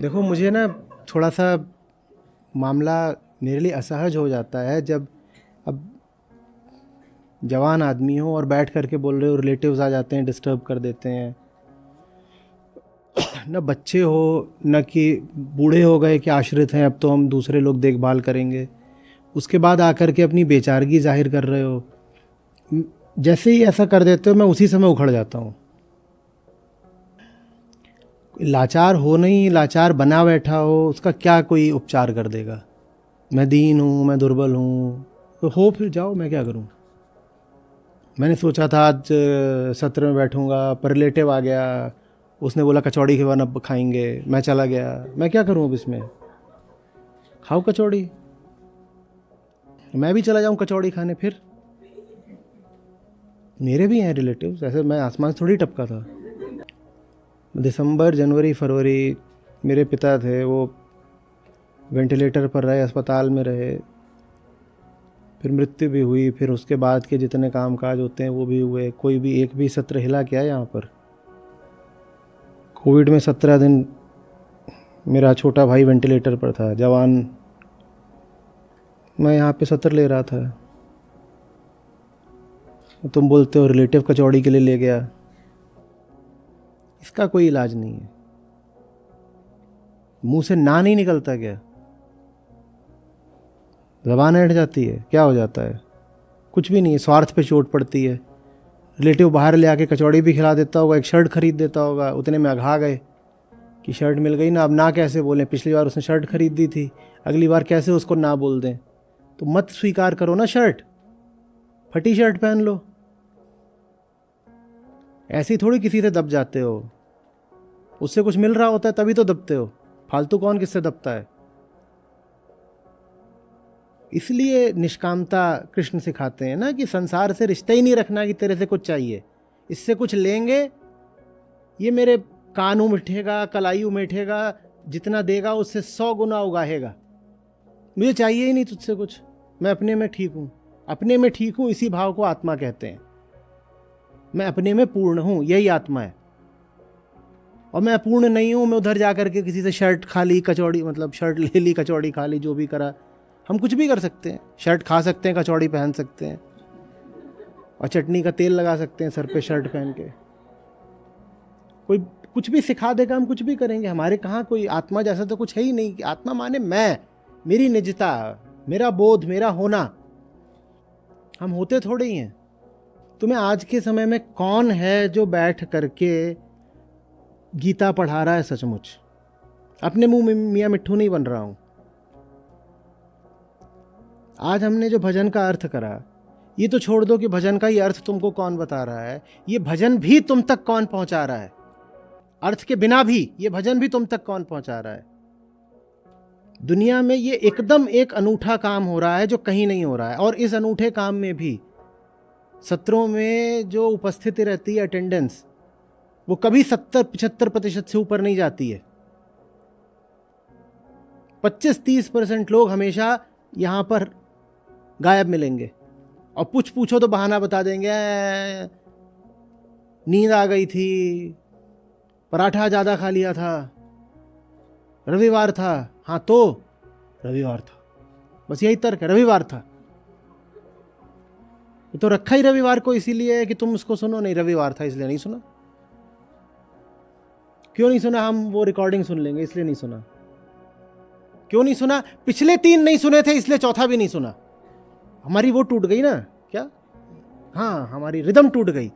देखो मुझे ना थोड़ा सा मामला मेरे लिए असहज हो जाता है जब अब जवान आदमी हो और बैठ करके बोल रहे हो, रिलेटिव्स आ जाते हैं, डिस्टर्ब कर देते हैं। न बच्चे हो न कि बूढ़े हो गए कि आश्रित हैं, अब तो हम दूसरे लोग देखभाल करेंगे। उसके बाद आकर के अपनी बेचारगी जाहिर कर रहे हो। जैसे ही ऐसा कर देते हो मैं उसी समय उखड़ जाता हूँ। लाचार हो नहीं, लाचार बना बैठा हो, उसका क्या कोई उपचार कर देगा। मैं दीन हूँ, मैं दुर्बल हूँ, तो हो फिर जाओ, मैं क्या करूँ। मैंने सोचा था आज सत्र में बैठूंगा, पर रिलेटिव आ गया, उसने बोला कचौड़ी के बाद खाएंगे, मैं चला गया। मैं क्या करूँ अब इसमें। खाओ कचौड़ी, मैं भी चला जाऊँ कचौड़ी खाने। फिर मेरे भी हैं रिलेटिव्स, ऐसे मैं आसमान से थोड़ी टपका था। दिसंबर जनवरी फरवरी मेरे पिता थे, वो वेंटिलेटर पर रहे, अस्पताल में रहे, फिर मृत्यु भी हुई, फिर उसके बाद के जितने काम काज होते हैं वो भी हुए। कोई भी एक भी सत्र हिला क्या यहाँ पर। कोविड में 17 दिन मेरा छोटा भाई वेंटिलेटर पर था, जवान। मैं यहाँ पे सत्र ले रहा था। तुम बोलते हो रिलेटिव कचौड़ी के लिए ले गया। इसका कोई इलाज नहीं है। मुंह से ना नहीं निकलता क्या, जबान अड़ जाती है, क्या हो जाता है। कुछ भी नहीं है, स्वार्थ पे चोट पड़ती है। रिलेटिव बाहर ले आके कचौड़ी भी खिला देता होगा, एक शर्ट खरीद देता होगा, उतने में अघा गए कि शर्ट मिल गई ना। अब ना कैसे बोलें, पिछली बार उसने शर्ट खरीद दी थी, अगली बार कैसे उसको ना बोल दें। तो मत स्वीकार करो ना शर्ट, फटी शर्ट पहन लो। ऐसी थोड़ी किसी से दब जाते हो, उससे कुछ मिल रहा होता है तभी तो दबते हो। फालतू कौन किससे दबता है। इसलिए निष्कामता कृष्ण सिखाते हैं ना, कि संसार से रिश्ता ही नहीं रखना कि तेरे से कुछ चाहिए, इससे कुछ लेंगे, ये मेरे कान उमेठेगा, कलाई उमेठेगा, जितना देगा उससे 100 गुना उगाहेगा। मुझे चाहिए ही नहीं तुझसे कुछ, मैं अपने में ठीक हूं। अपने में ठीक हूं, इसी भाव को आत्मा कहते हैं। मैं अपने में पूर्ण हूं, यही आत्मा है। और मैं पूर्ण नहीं हूं, मैं उधर जाकर के किसी से शर्ट खा ली, कचौड़ी मतलब शर्ट ले ली, कचौड़ी खा ली, जो भी करा। हम कुछ भी कर सकते हैं, शर्ट खा सकते हैं, कचौड़ी पहन सकते हैं, और चटनी का तेल लगा सकते हैं सर पे शर्ट पहन के। कोई कुछ भी सिखा देगा, हम कुछ भी करेंगे। हमारे कहाँ कोई आत्मा जैसा तो कुछ है ही नहीं। आत्मा माने मैं, मेरी निजता, मेरा बोध, मेरा होना। हम होते थोड़े ही हैं। तुम्हें आज के समय में कौन है जो बैठ करके गीता पढ़ा रहा है सचमुच। अपने मुंह में मियाँ मिट्ठू नहीं बन रहा हूं। आज हमने जो भजन का अर्थ करा, ये तो छोड़ दो कि भजन का ही अर्थ तुमको कौन बता रहा है, ये भजन भी तुम तक कौन पहुंचा रहा है। अर्थ के बिना भी ये भजन भी तुम तक कौन पहुंचा रहा है। दुनिया में ये एकदम एक अनूठा काम हो रहा है जो कहीं नहीं हो रहा है। और इस अनूठे काम में भी सत्रों में जो उपस्थिति रहती है, अटेंडेंस, वो कभी 70-75% से ऊपर नहीं जाती है। 25-30% लोग हमेशा यहां पर गायब मिलेंगे। और कुछ पूछो तो बहाना बता देंगे, नींद आ गई थी, पराठा ज्यादा खा लिया था, रविवार था। हाँ तो रविवार था, बस यही तर्क है, रविवार था। तो रखा ही रविवार को इसीलिए है कि तुम उसको सुनो। नहीं, रविवार था इसलिए नहीं सुना। क्यों नहीं सुना? हम वो रिकॉर्डिंग सुन लेंगे इसलिए नहीं सुना। क्यों नहीं सुना? पिछले 3 नहीं सुने थे इसलिए चौथा भी नहीं सुना। हमारी वो टूट गई ना, क्या, हाँ, हमारी रिदम टूट गई।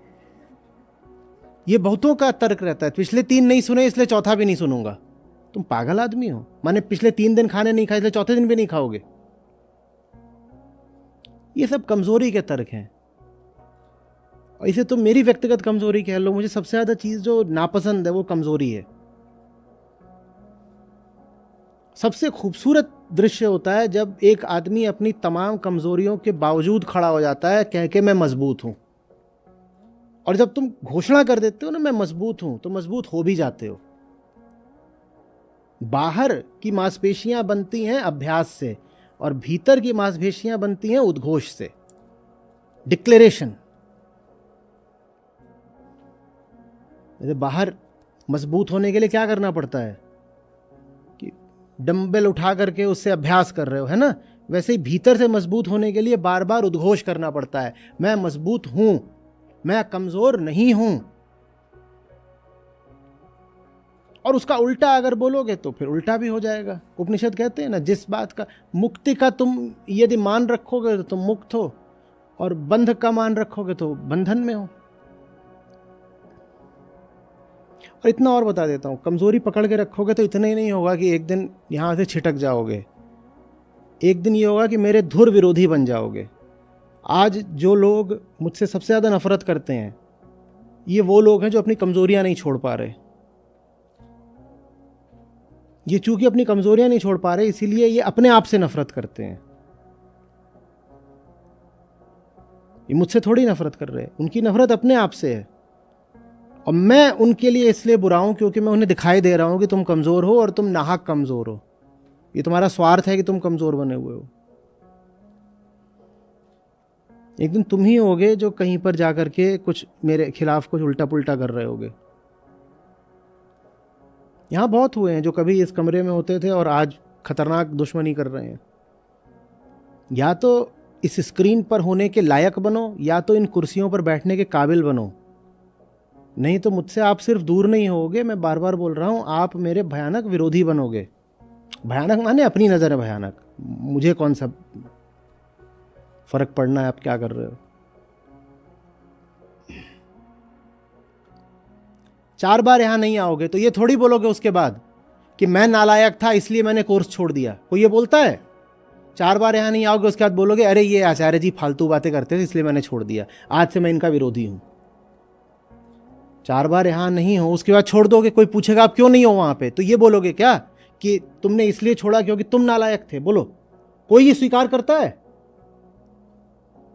ये बहुतों का तर्क रहता है, पिछले 3 नहीं सुने इसलिए चौथा भी नहीं सुनूंगा। तुम पागल आदमी हो। माने पिछले 3 दिन खाने नहीं खाए इसलिए चौथे दिन भी नहीं खाओगे। ये सब कमजोरी के तर्क हैं। और इसे तुम मेरी व्यक्तिगत कमजोरी कह लो। मुझे सबसे ज्यादा चीज जो नापसंद है वो कमजोरी है। सबसे खूबसूरत दृश्य होता है जब एक आदमी अपनी तमाम कमजोरियों के बावजूद खड़ा हो जाता है कह के मैं मजबूत हूं। और जब तुम घोषणा कर देते हो ना मैं मजबूत हूं, तो मजबूत हो भी जाते हो। बाहर की मांसपेशियां बनती हैं अभ्यास से, और भीतर की मांसपेशियां बनती हैं उद्घोष से, डिक्लेरेशन। बाहर मजबूत होने के लिए क्या करना पड़ता है? डंबल उठा करके उससे अभ्यास कर रहे हो, है ना। वैसे ही भीतर से मजबूत होने के लिए बार बार उद्घोष करना पड़ता है, मैं मजबूत हूं, मैं कमजोर नहीं हूं। और उसका उल्टा अगर बोलोगे तो फिर उल्टा भी हो जाएगा। उपनिषद कहते हैं ना, जिस बात का मुक्ति का तुम यदि मान रखोगे तो तुम मुक्त हो, और बंध का मान रखोगे तो बंधन में हो। और इतना और बता देता हूं, कमजोरी पकड़ के रखोगे तो इतना ही नहीं होगा कि एक दिन यहां से छिटक जाओगे, एक दिन ये होगा कि मेरे धुर विरोधी बन जाओगे। आज जो लोग मुझसे सबसे ज्यादा नफरत करते हैं, ये वो लोग हैं जो अपनी कमजोरियां नहीं छोड़ पा रहे। ये चूंकि अपनी कमजोरियां नहीं छोड़ पा रहे, इसीलिए ये अपने आप से नफरत करते हैं। ये मुझसे थोड़ी नफरत कर रहे हैं, उनकी नफरत अपने आप से है। और मैं उनके लिए इसलिए बुरा हूं क्योंकि मैं उन्हें दिखाई दे रहा हूं कि तुम कमजोर हो, और तुम नाहक कमजोर हो। ये तुम्हारा स्वार्थ है कि तुम कमजोर बने हुए हो। एक दिन तुम ही होगे जो कहीं पर जाकर के कुछ मेरे खिलाफ कुछ उल्टा पुल्टा कर रहे होगे। यहां बहुत हुए हैं जो कभी इस कमरे में होते थे और आज खतरनाक दुश्मनी कर रहे हैं। या तो इस स्क्रीन पर होने के लायक बनो, या तो इन कुर्सियों पर बैठने के काबिल बनो, नहीं तो मुझसे आप सिर्फ दूर नहीं होगे, मैं बार बार बोल रहा हूं, आप मेरे भयानक विरोधी बनोगे। भयानक माने अपनी नजर है भयानक, मुझे कौन सा फर्क पड़ना है आप क्या कर रहे हो। 4 बार यहां नहीं आओगे तो ये थोड़ी बोलोगे उसके बाद कि मैं नालायक था इसलिए मैंने कोर्स छोड़ दिया। कोई ये बोलता है? 4 बार यहां नहीं आओगे उसके बाद बोलोगे अरे ये आचार्य जी फालतू बातें करते थे इसलिए मैंने छोड़ दिया, आज से मैं इनका विरोधी हूं। 4 बार यहां नहीं हो उसके बाद छोड़ दोगे, कोई पूछेगा आप क्यों नहीं हो वहां पे, तो ये बोलोगे क्या कि तुमने इसलिए छोड़ा क्योंकि तुम नालायक थे? बोलो, कोई ये स्वीकार करता है?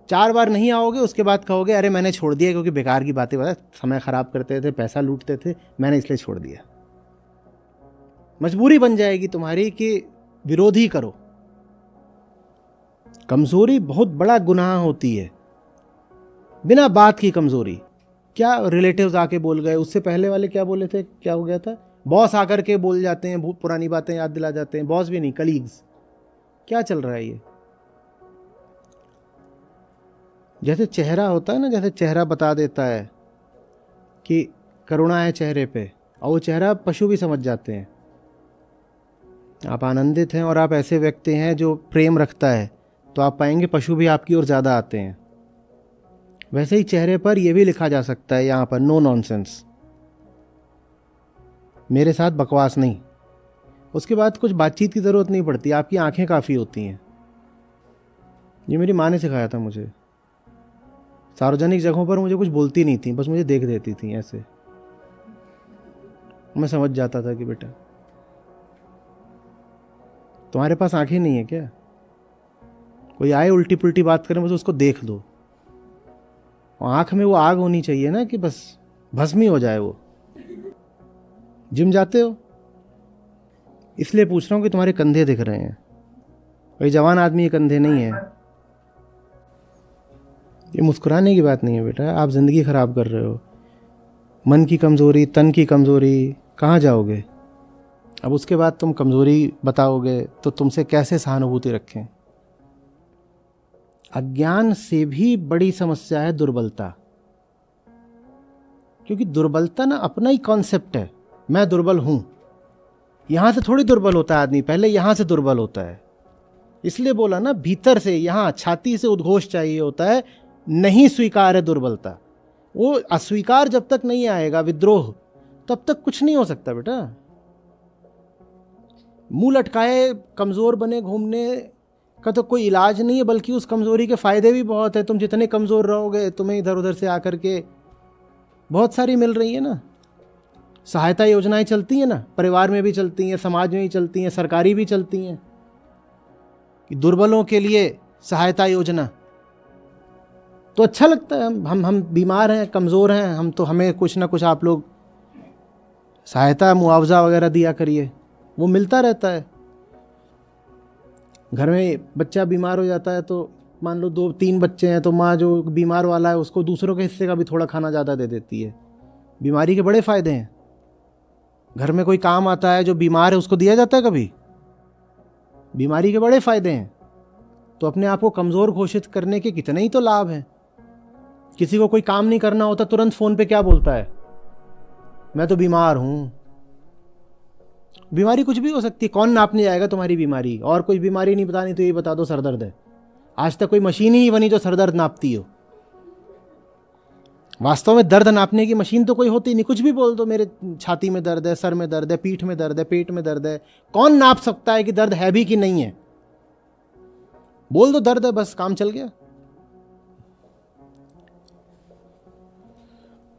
4 बार नहीं आओगे उसके बाद कहोगे अरे मैंने छोड़ दिया क्योंकि बेकार की बातें बता, समय खराब करते थे, पैसा लूटते थे, मैंने इसलिए छोड़ दिया। मजबूरी बन जाएगी तुम्हारी कि विरोधी करो। कमजोरी बहुत बड़ा गुनाह होती है, बिना बात की कमजोरी। क्या रिलेटिव्स आके बोल गए, उससे पहले वाले क्या बोले थे, क्या हो गया था, बॉस आकर के बोल जाते हैं, बहुत पुरानी बातें याद दिला जाते हैं। बॉस भी नहीं, कलीग्स। क्या चल रहा है ये? जैसे चेहरा होता है ना, जैसे चेहरा बता देता है कि करुणा है चेहरे पे, और वो चेहरा पशु भी समझ जाते हैं। आप आनंदित हैं और आप ऐसे व्यक्ति हैं जो प्रेम रखता है, तो आप पाएंगे पशु भी आपकी ओर ज़्यादा आते हैं। वैसे ही चेहरे पर यह भी लिखा जा सकता है यहाँ पर, नो नॉनसेंस, मेरे साथ बकवास नहीं। उसके बाद कुछ बातचीत की ज़रूरत नहीं पड़ती, आपकी आंखें काफ़ी होती हैं। ये मेरी माँ ने सिखाया था मुझे। सार्वजनिक जगहों पर मुझे कुछ बोलती नहीं थी, बस मुझे देख देती थी ऐसे, मैं समझ जाता था कि बेटा तुम्हारे पास आंखें नहीं है क्या? कोई आए उल्टी पुल्टी बात करें बस उसको देख लो। आंख में वो आग होनी चाहिए ना कि बस भस्मी हो जाए वो। जिम जाते हो? इसलिए पूछ रहा हूं कि तुम्हारे कंधे दिख रहे हैं। कोई जवान आदमी के कंधे नहीं है। ये मुस्कुराने की बात नहीं है बेटा, आप जिंदगी खराब कर रहे हो। मन की कमजोरी, तन की कमजोरी, कहाँ जाओगे? अब उसके बाद तुम कमजोरी बताओगे तो तुमसे कैसे सहानुभूति रखें? अज्ञान से भी बड़ी समस्या है दुर्बलता, क्योंकि दुर्बलता ना अपना ही कॉन्सेप्ट है, मैं दुर्बल हूं। यहां से थोड़ी दुर्बल होता है आदमी, पहले यहां से दुर्बल होता है। इसलिए बोला ना, भीतर से, यहां छाती से उद्घोष चाहिए होता है, नहीं स्वीकार है दुर्बलता। वो अस्वीकार जब तक नहीं आएगा, विद्रोह, तब तक कुछ नहीं हो सकता बेटा। मुंह लटकाए कमजोर बने घूमने का तो कोई इलाज नहीं है, बल्कि उस कमजोरी के फायदे भी बहुत है। तुम जितने कमजोर रहोगे, तुम्हें इधर उधर से आकर के बहुत सारी मिल रही है ना, सहायता योजनाएं चलती हैं ना, परिवार में भी चलती हैं, समाज में भी चलती हैं, सरकारी भी चलती हैं कि दुर्बलों के लिए सहायता योजना। तो अच्छा लगता है, हम बीमार हैं, कमजोर हैं, हम तो हमें कुछ ना कुछ आप लोग सहायता मुआवजा वगैरह दिया करिए, वो मिलता रहता है। घर में बच्चा बीमार हो जाता है तो मान लो 2-3 बच्चे हैं, तो माँ जो बीमार वाला है उसको दूसरों के हिस्से का भी थोड़ा खाना ज़्यादा दे देती है। बीमारी के बड़े फायदे हैं। घर में कोई काम आता है, जो बीमार है उसको दिया जाता है कभी? बीमारी के बड़े फायदे हैं, तो अपने आप को कमज़ोर घोषित करने के कितने ही तो लाभ हैं। किसी को कोई काम नहीं करना होता, तुरंत फ़ोन पे क्या बोलता है, मैं तो बीमार हूं। बीमारी कुछ भी हो सकती है, कौन नापने जाएगा तुम्हारी बीमारी? और कोई बीमारी नहीं बतानी तो ये बता दो सर दर्द है। आज तक कोई मशीन ही नहीं बनी जो सर दर्द नापती हो। वास्तव में दर्द नापने की मशीन तो कोई होती नहीं। कुछ भी बोल दो, मेरे छाती में दर्द है, सर में दर्द है, पीठ में दर्द है, पेट में दर्द है। कौन नाप सकता है कि दर्द है भी कि नहीं है? बोल दो दर्द है, बस काम चल गया।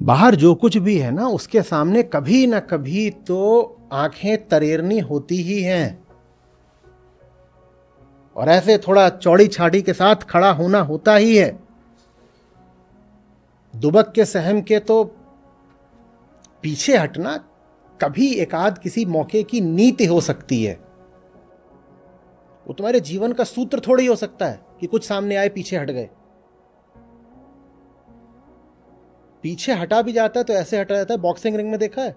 बाहर जो कुछ भी है ना, उसके सामने कभी ना कभी तो आंखें तरेरनी होती ही हैं, और ऐसे थोड़ा चौड़ी छाड़ी के साथ खड़ा होना होता ही है। दुबक के सहम के तो पीछे हटना कभी एकाध किसी मौके की नीति हो सकती है। वो तुम्हारे जीवन का सूत्र थोड़ी हो सकता है कि कुछ सामने आए पीछे हट गए। पीछे हटा भी जाता है तो ऐसे हटा जाता है, बॉक्सिंग रिंग में देखा है,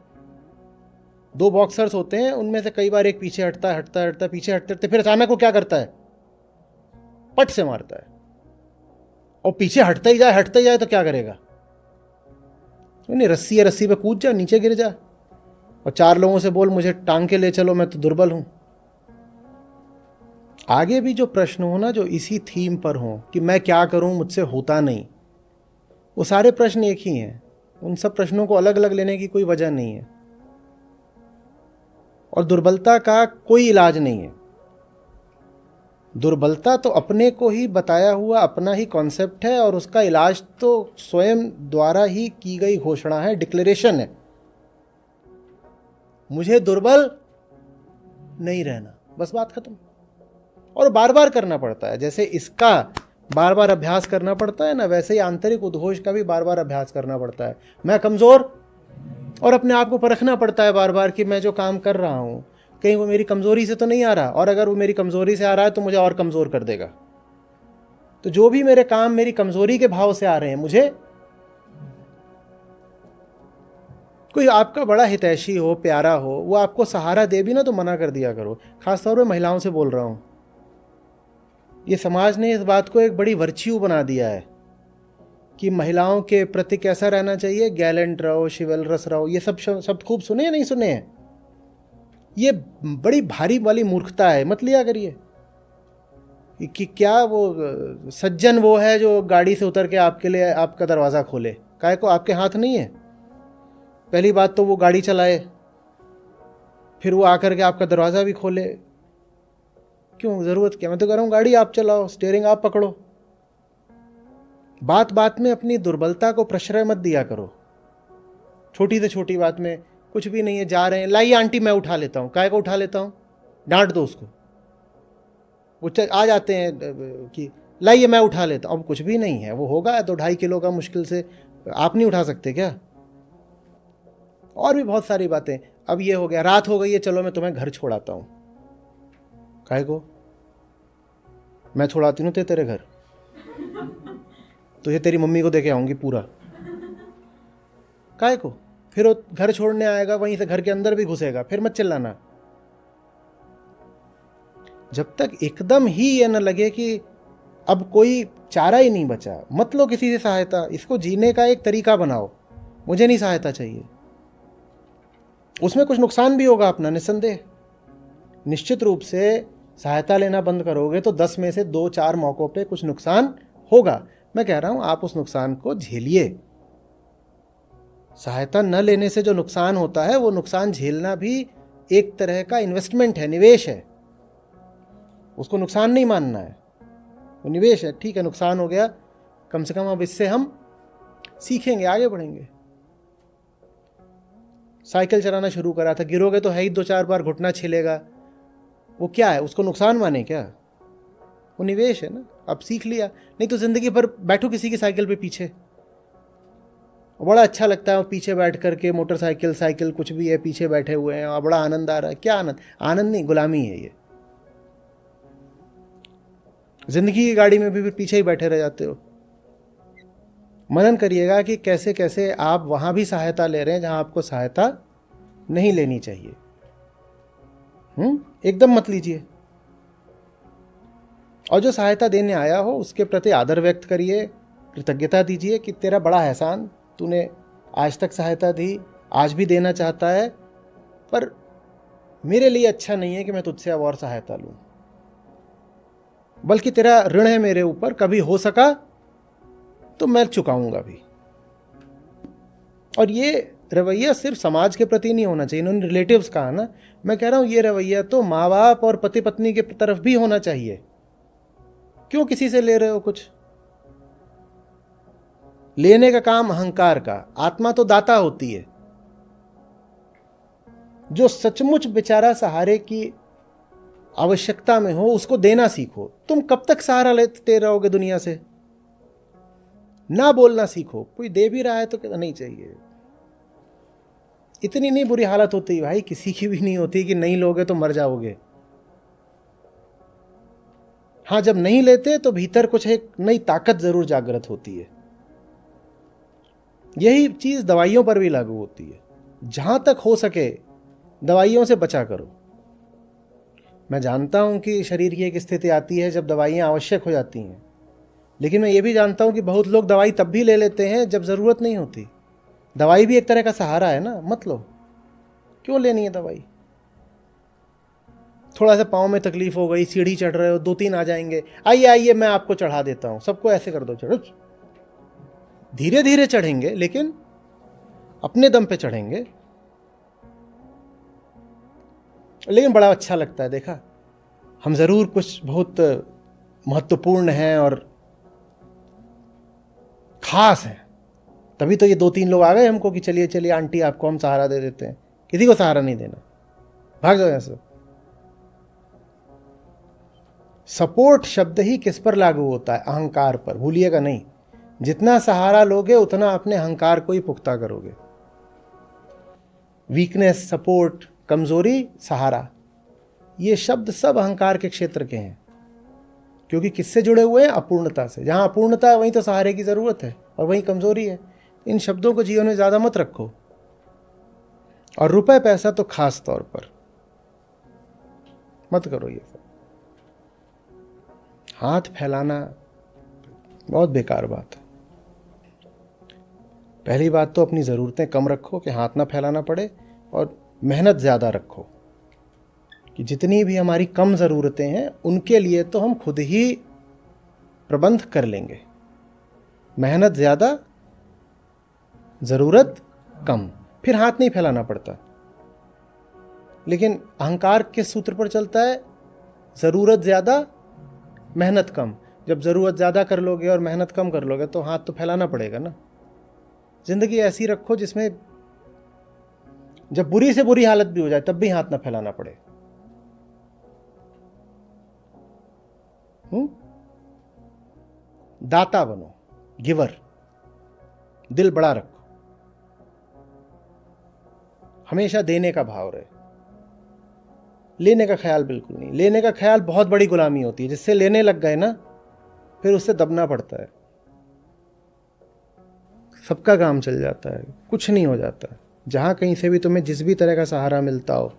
दो बॉक्सर्स होते हैं, उनमें से कई बार एक पीछे हटता है, पीछे हटते फिर अचानक वो क्या करता है, पट से मारता है। और पीछे हटते ही जाए तो क्या करेगा? नहीं, रस्सी है, रस्सी पे कूद जा, नीचे गिर जा, और चार लोगों से बोल मुझे टांग के ले चलो, मैं तो दुर्बल हूं। आगे भी जो प्रश्न हो ना, जो इसी थीम पर हो कि मैं क्या करूं, मुझसे होता नहीं, वो सारे प्रश्न एक ही हैं। उन सब प्रश्नों को अलग अलग लेने की कोई वजह नहीं है। और दुर्बलता का कोई इलाज नहीं है। दुर्बलता तो अपने को ही बताया हुआ अपना ही कॉन्सेप्ट है, और उसका इलाज तो स्वयं द्वारा ही की गई घोषणा है, डिक्लेरेशन है। मुझे दुर्बल नहीं रहना, बस बात खत्म। और बार बार करना पड़ता है। जैसे इसका बार बार अभ्यास करना पड़ता है ना, वैसे ही आंतरिक उद्घोष का भी बार बार अभ्यास करना पड़ता है। मैं कमज़ोर, और अपने आप को परखना पड़ता है बार बार कि मैं जो काम कर रहा हूं कहीं वो मेरी कमज़ोरी से तो नहीं आ रहा, और अगर वो मेरी कमज़ोरी से आ रहा है तो मुझे और कमज़ोर कर देगा। तो जो भी मेरे काम मेरी कमज़ोरी के भाव से आ रहे हैं, मुझे कोई आपका बड़ा हितैषी हो, प्यारा हो, वो आपको सहारा दे भी ना तो मना कर दिया करो। खासतौर पर महिलाओं से बोल रहा हूं। ये समाज ने इस बात को एक बड़ी वर्च्यू बना दिया है कि महिलाओं के प्रति कैसा रहना चाहिए, गैलेंट रहो, शिवलरस रहो। ये सब शब्द खूब सुने या नहीं सुने हैं? ये बड़ी भारी वाली मूर्खता है, मत लिया करिए। कि क्या वो सज्जन वो है जो गाड़ी से उतर के आपके लिए आपका दरवाज़ा खोले? काहे को आपके हाथ नहीं है? पहली बात तो वो गाड़ी चलाए, फिर वो आकर के आपका दरवाज़ा भी खोले। क्यों, ज़रूरत क्या? मैं तो कह रहा हूँ गाड़ी आप चलाओ, स्टीयरिंग आप पकड़ो। बात बात में अपनी दुर्बलता को प्रश्रय मत दिया करो। छोटी से छोटी बात में, कुछ भी नहीं है, जा रहे हैं, लाइए आंटी मैं उठा लेता हूँ। काहे को उठा लेता हूँ? डांट दो उसको। वो आ जाते हैं कि लाइए मैं उठा लेता हूँ। अब कुछ भी नहीं है, वो होगा 2-2.5 किलो का मुश्किल से, आप नहीं उठा सकते क्या? और भी बहुत सारी बातें। अब ये हो गया, रात हो गई है, चलो मैं तुम्हें घर छोड़ाता हूँ। काहे को? मैं छोड़ाती हूँ तेरे घर, तो ये तेरी मम्मी को देके आऊंगी पूरा। काहे को? फिर वो घर छोड़ने आएगा, वहीं से घर के अंदर भी घुसेगा, फिर मत चिल्लाना। जब तक एकदम ही ये न लगे कि अब कोई चारा ही नहीं बचा, मत लो किसी से सहायता। इसको जीने का एक तरीका बनाओ। मुझे नहीं सहायता चाहिए। उसमें कुछ नुकसान भी होगा अपना, निस्संदेह। निश्चित रूप से सहायता लेना बंद करोगे तो 10 में से 2-4 मौकों पे कुछ नुकसान होगा। मैं कह रहा हूं आप उस नुकसान को झेलिए। सहायता न लेने से जो नुकसान होता है, वो नुकसान झेलना भी एक तरह का इन्वेस्टमेंट है, निवेश है। उसको नुकसान नहीं मानना है, वो निवेश है। ठीक है, नुकसान हो गया, कम से कम अब इससे हम सीखेंगे, आगे बढ़ेंगे। साइकिल चलाना शुरू करा था, गिरोगे तो है ही, 2-4 बार घुटना छिलेगा। वो क्या है, उसको नुकसान माने क्या? वो निवेश है ना। अब सीख लिया, नहीं तो जिंदगी भर बैठो किसी की साइकिल पे पीछे। बड़ा अच्छा लगता है पीछे बैठ करके, मोटरसाइकिल साइकिल कुछ भी है, पीछे बैठे हुए हैं और बड़ा आनंद आ रहा है। क्या आनंद? आनंद नहीं, गुलामी है ये। जिंदगी की गाड़ी में भी फिर पीछे ही बैठे रह जाते हो। मनन करिएगा कि कैसे कैसे आप वहां भी सहायता ले रहे हैं जहां आपको सहायता नहीं लेनी चाहिए। एकदम मत लीजिए। और जो सहायता देने आया हो उसके प्रति आदर व्यक्त करिए, कृतज्ञता दीजिए कि तेरा बड़ा एहसान, तूने आज तक सहायता दी, आज भी देना चाहता है, पर मेरे लिए अच्छा नहीं है कि मैं तुझसे अब और सहायता लूं, बल्कि तेरा ऋण है मेरे ऊपर, कभी हो सका तो मैं चुकाऊंगा भी। और ये रवैया सिर्फ समाज के प्रति नहीं होना चाहिए, इन्होंने रिलेटिव्स कहा ना, मैं कह रहा हूं ये रवैया तो माँ बाप और पति पत्नी के तरफ भी होना चाहिए। क्यों किसी से ले रहे हो कुछ? लेने का काम अहंकार का, आत्मा तो दाता होती है। जो सचमुच बेचारा सहारे की आवश्यकता में हो उसको देना सीखो। तुम कब तक सहारा लेते रहोगे दुनिया से? ना बोलना सीखो। कोई दे भी रहा है तो कहना नहीं चाहिए। इतनी नहीं बुरी हालत होती भाई, किसी की भी नहीं होती कि नहीं लोगे तो मर जाओगे। हाँ, जब नहीं लेते तो भीतर कुछ एक नई ताकत जरूर जागृत होती है। यही चीज दवाइयों पर भी लागू होती है। जहां तक हो सके दवाइयों से बचा करो। मैं जानता हूं कि शरीर की एक स्थिति आती है जब दवाइयां आवश्यक हो जाती हैं, लेकिन मैं ये भी जानता हूं कि बहुत लोग दवाई तब भी ले लेते हैं जब ज़रूरत नहीं होती। दवाई भी एक तरह का सहारा है ना, मत लो। क्यों लेनी है दवाई? थोड़ा सा पाँव में तकलीफ हो गई, सीढ़ी चढ़ रहे हो, 2-3 आ जाएंगे, आइए आइए मैं आपको चढ़ा देता हूं। सबको ऐसे कर दो, चढ़ो। धीरे धीरे चढ़ेंगे लेकिन अपने दम पे चढ़ेंगे। लेकिन बड़ा अच्छा लगता है, देखा हम ज़रूर कुछ बहुत महत्वपूर्ण हैं और ख़ास हैं, तभी तो ये 2-3 लोग आ गए हमको कि चलिए चलिए आंटी आपको हम सहारा दे देते हैं। किसी को सहारा नहीं देना, भाग जाओ यहाँ से। सपोर्ट शब्द ही किस पर लागू होता है? अहंकार पर, भूलिएगा नहीं। जितना सहारा लोगे उतना अपने अहंकार को ही पुख्ता करोगे। वीकनेस, सपोर्ट, कमजोरी, सहारा, ये शब्द सब अहंकार के क्षेत्र के हैं, क्योंकि किससे जुड़े हुए हैं? अपूर्णता से। जहां अपूर्णता है वहीं तो सहारे की जरूरत है और वहीं कमजोरी है। इन शब्दों को जीवन में ज्यादा मत रखो, और रुपए पैसा तो खास तौर पर मत करो। ये सब हाथ फैलाना बहुत बेकार बात है। पहली बात तो अपनी ज़रूरतें कम रखो कि हाथ ना फैलाना पड़े, और मेहनत ज़्यादा रखो कि जितनी भी हमारी कम ज़रूरतें हैं उनके लिए तो हम खुद ही प्रबंध कर लेंगे। मेहनत ज़्यादा, ज़रूरत कम, फिर हाथ नहीं फैलाना पड़ता। लेकिन अहंकार किस सूत्र पर चलता है? ज़रूरत ज़्यादा, मेहनत कम। जब ज़रूरत ज़्यादा कर लोगे और मेहनत कम कर लोगे तो हाथ तो फैलाना पड़ेगा ना। ज़िंदगी ऐसी रखो जिसमें जब बुरी से बुरी हालत भी हो जाए तब भी हाथ ना फैलाना पड़े। दाता बनो, गिवर, दिल बड़ा रखो, हमेशा देने का भाव रहे। लेने का ख्याल बिल्कुल नहीं। लेने का ख्याल बहुत बड़ी गुलामी होती है। जिससे लेने लग गए ना, फिर उससे दबना पड़ता है। सबका काम चल जाता है, कुछ नहीं हो जाता। जहां कहीं से भी तुम्हें जिस भी तरह का सहारा मिलता हो,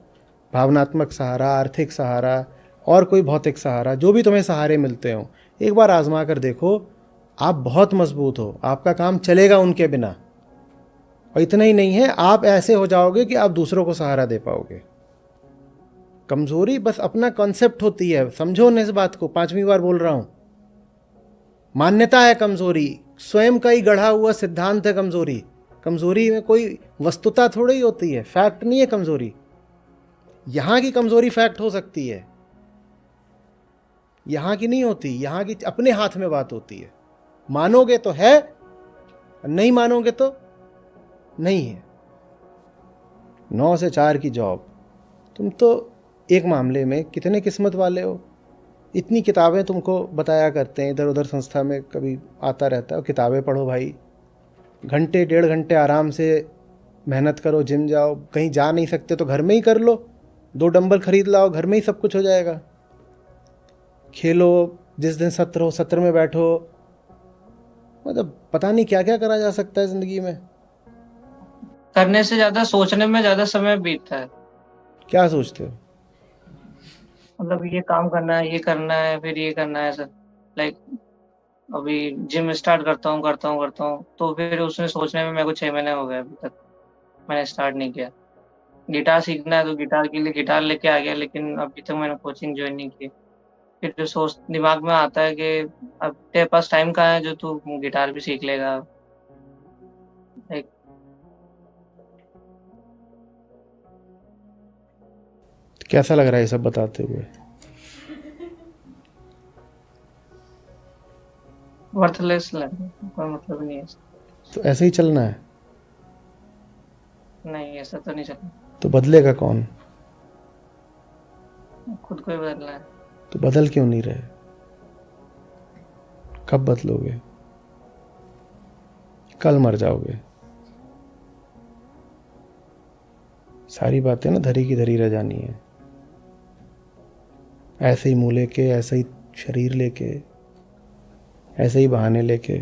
भावनात्मक सहारा, आर्थिक सहारा और कोई भौतिक सहारा, जो भी तुम्हें सहारे मिलते हो, एक बार आजमा कर देखो। आप बहुत मजबूत हो, आपका काम चलेगा उनके बिना। और इतना ही नहीं है, आप ऐसे हो जाओगे कि आप दूसरों को सहारा दे पाओगे। कमजोरी बस अपना कॉन्सेप्ट होती है, समझो न इस बात को। 5वीं बार बोल रहा हूं, मान्यता है कमजोरी, स्वयं का ही गढ़ा हुआ सिद्धांत है कमजोरी। कमजोरी में कोई वस्तुता थोड़ी ही होती है, फैक्ट नहीं है कमजोरी। यहां की कमजोरी फैक्ट हो सकती है, यहां की नहीं होती। यहां की अपने हाथ में बात होती है। मानोगे तो है, नहीं मानोगे तो नहीं है। 9 से 4 की जॉब। तुम तो एक मामले में कितने किस्मत वाले हो। इतनी किताबें तुमको बताया करते हैं, इधर उधर संस्था में कभी आता रहता है, किताबें पढ़ो भाई। घंटे 1.5 घंटे आराम से मेहनत करो, जिम जाओ। कहीं जा नहीं सकते तो घर में ही कर लो, 2 डंबल खरीद लाओ, घर में ही सब कुछ हो जाएगा। खेलो, जिस दिन सत्र हो सत्र में बैठो। मतलब पता नहीं क्या क्या करा जा सकता है जिंदगी में। करने से ज्यादा सोचने में ज्यादा समय बीतता है। क्या सोचते हो? मतलब ये काम करना है, ये करना है, फिर ये करना है सर। लाइक अभी जिम स्टार्ट करता हूँ, तो फिर उसमें सोचने में मेरे को 6 महीने हो गए, अभी तक मैंने स्टार्ट नहीं किया। गिटार सीखना है तो गिटार के लिए गिटार लेके आ गया, लेकिन अभी तक मैंने कोचिंग ज्वाइन नहीं की। फिर जो सोच दिमाग में आता है कि अब तेरे पास टाइम कहाँ है जो तू गिटार भी सीख लेगा। लाइक कैसा लग रहा है ये सब बताते हुए? वर्थलेस लग रहा है, कोई मतलब नहीं है। तो ऐसे ही चलना है? नहीं, ऐसा तो नहीं चलना। तो बदलेगा कौन? खुद को ही बदलना है। तो बदल क्यों नहीं रहे? कब बदलोगे? कल मर जाओगे। सारी बातें ना धरी की धरी रह जानी है। ऐसे ही मुंह लेके, ऐसे ही शरीर लेके, ऐसे ही बहाने लेके।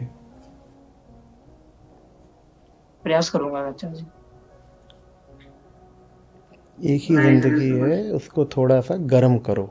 प्रयास करूंगा अच्छा जी। एक ही जिंदगी है, उसको थोड़ा सा गर्म करो।